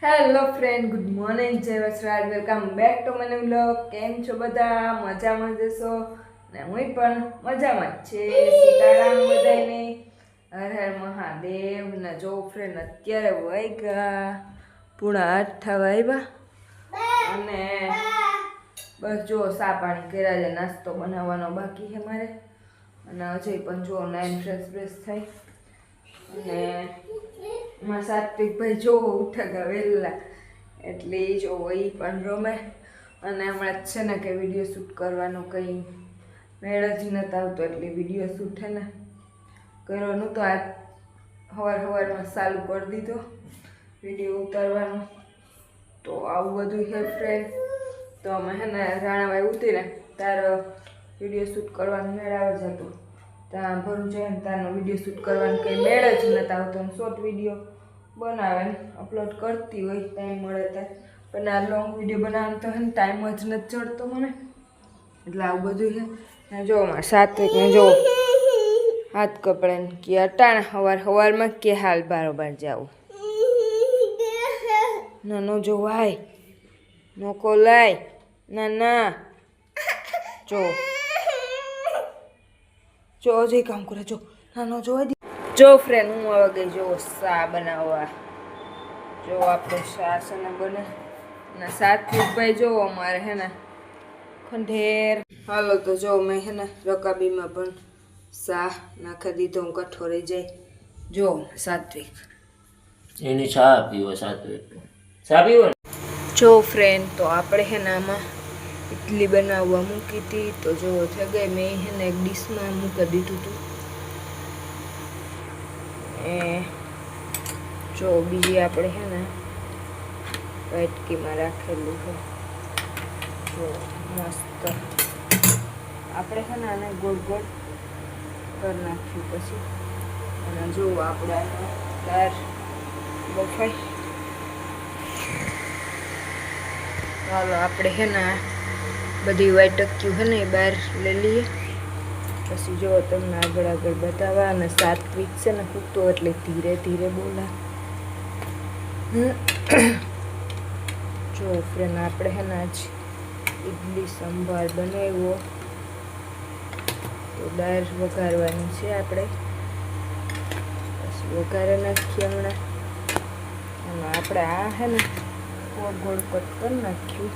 Hello friend, good morning, જય Vasraj, welcome back to મને vlog. કેમ છો બધા? મજામાં જશો ને હું પણ મજામાં જ છે. સીતારામ બધાને, હર હર મહાદેવ. ને જો ફ્રેન્ડ અત્યારે વાગ્યા 7:30 થવા આવ્યા અને બસ જો સા પાણી કર્યા છે, નાસ્તો બનાવવાનો બાકી છે મારે. અને અજય પણ જો નાઈન ફ્રેશ થઈ અને માં સાત્વિકભાઈ જો ઉઠા વહેલા એટલે જો એ પણ રમે. અને હમણાં છે ને કે વિડીયો શૂટ કરવાનો કંઈ મેળ જ નહોતો આવતો એટલે વિડીયો શૂટ છે ને કરવાનું તો આજ સવારમાં ચાલુ કરી દીધો વિડીયો ઉતારવાનો. તો આવું બધું છે ફ્રેન્ડ. તો અમે છે ને રાણાભાઈ ઉતરીને તાર વિડીયો શૂટ કરવાનો મેળ આવે જ હતો. ત્યાં ભરું જાય ને ત્યાંનો વિડીયો શૂટ કરવાનો કંઈ મેળ જ નહોતો આવતો. શોર્ટ વિડીયો બનાવે અપલોડ કરતી હોય ટાઈમ મળે ત્યારે, પણ આ લોંગ વિડીયો બનાવવાનો તો હે ને ટાઈમ જ નથી ચડતો મને. એટલે આવું બધું છે. જો અમારે સાત્વિકને જો હાથ કપડાને કે અટાણે સવારમાં કે હાલ બારોબાર જાવું ના નો જોવાય નોકો લાય ના જો અજય કામ કરે જો નાનો જોવા જો ફ્રેન્ડ હું આવી ગઈ જો સા બનાવવા. જો આપણે સા ને બને ને સાત્વિકભાઈ જો અમારે હે ને ખંડેર હાલો. તો જો મેં હે ને રકાબીમાં પણ સા નાખી દીધો. હું કઠો રહી જાય જો સાત્વિક એની ચા પીવો. સાત્વિક ચા પીવો. જો ફ્રેન્ડ તો આપણે હે ને આમાં ઇડલી બનાવવા મૂકી હતી. તો જો થઈ ગઈ. મેં હે ને એક ડીશમાં મૂકી દીધું હતું. જો બીજી આપણે હે ને વાટકીમાં રાખેલું છે. જો મસ્ત આપણે છે ને આને ગોળ ગોળ કરી નાખ્યું પછી. અને જો આપણે દાળ બફાઈ. ચાલો આપણે છે ને બધી વાટક્યું છે ને એ બહાર લઈ લઈએ. પછી જો તમને આગળ બતાવવા. અને સાત્વિક છે ને કૂતો એટલે ધીરે ધીરે બોલા. જો ફ્રેન્ડ આપણે હે ને આજ ઇડલી સંભાર બનાવ્યો. તો દાળ વઘારવાની છે આપણે. પછી વઘારે નાખીએ હમણાં. અને આપણે આ હે ને ગોળ કટ કરી નાખ્યું.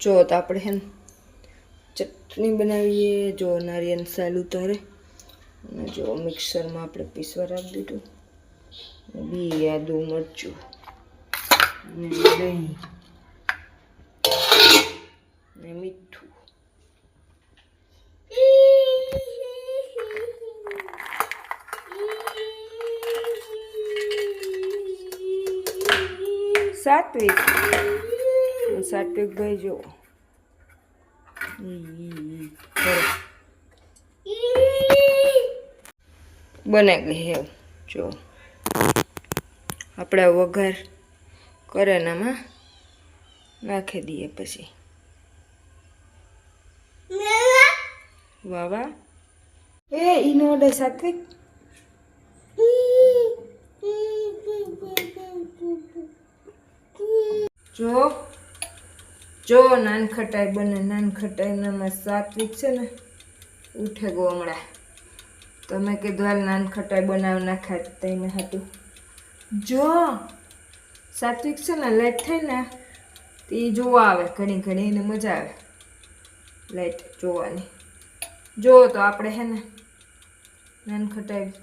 જો તો આપણે હે ચટણી બનાવીએ. જો નારિયેળ સાલ ઉતારે અને જો મિક્સરમાં આપણે પીસવા રાખી દીધું. બી આદુ મરચું ને દહીં ને મીઠું. સાત્વિકભાઈ જો બને ગઈ હે. જો આપણે વઘાર કરે ને આમાં નાખી દઈએ. પછી વાહ ઈનો ઓડે સાત્વિક. જો નાનખટાઈ બને. નાનખટાઈનામાં સાત્વિક છે ને ઉઠે ગો હમણાં. તમે કીધું હાલ નાનખટાઈ બનાવી નાખાય તેને હતું. જો સાત્વિક છે ને લાઈટ થાય ને તો એ જોવા આવે. ઘણી એને મજા આવે લાઈટ જોવાની. જો તો આપણે હે ને નાનખટાઈ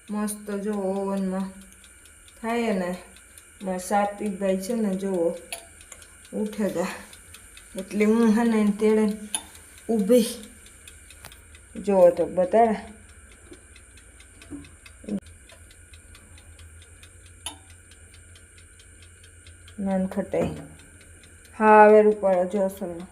મસ્ત જો ઓવનમાં થાય ને. સાત્વિકભાઈ છે ને જુઓ ઉઠે ગયા. એટલે હું હે ને તેડે ઊભી જો તો બતાડા નાન ખટાઈ હા હવે રૂપાળો જો અસલનો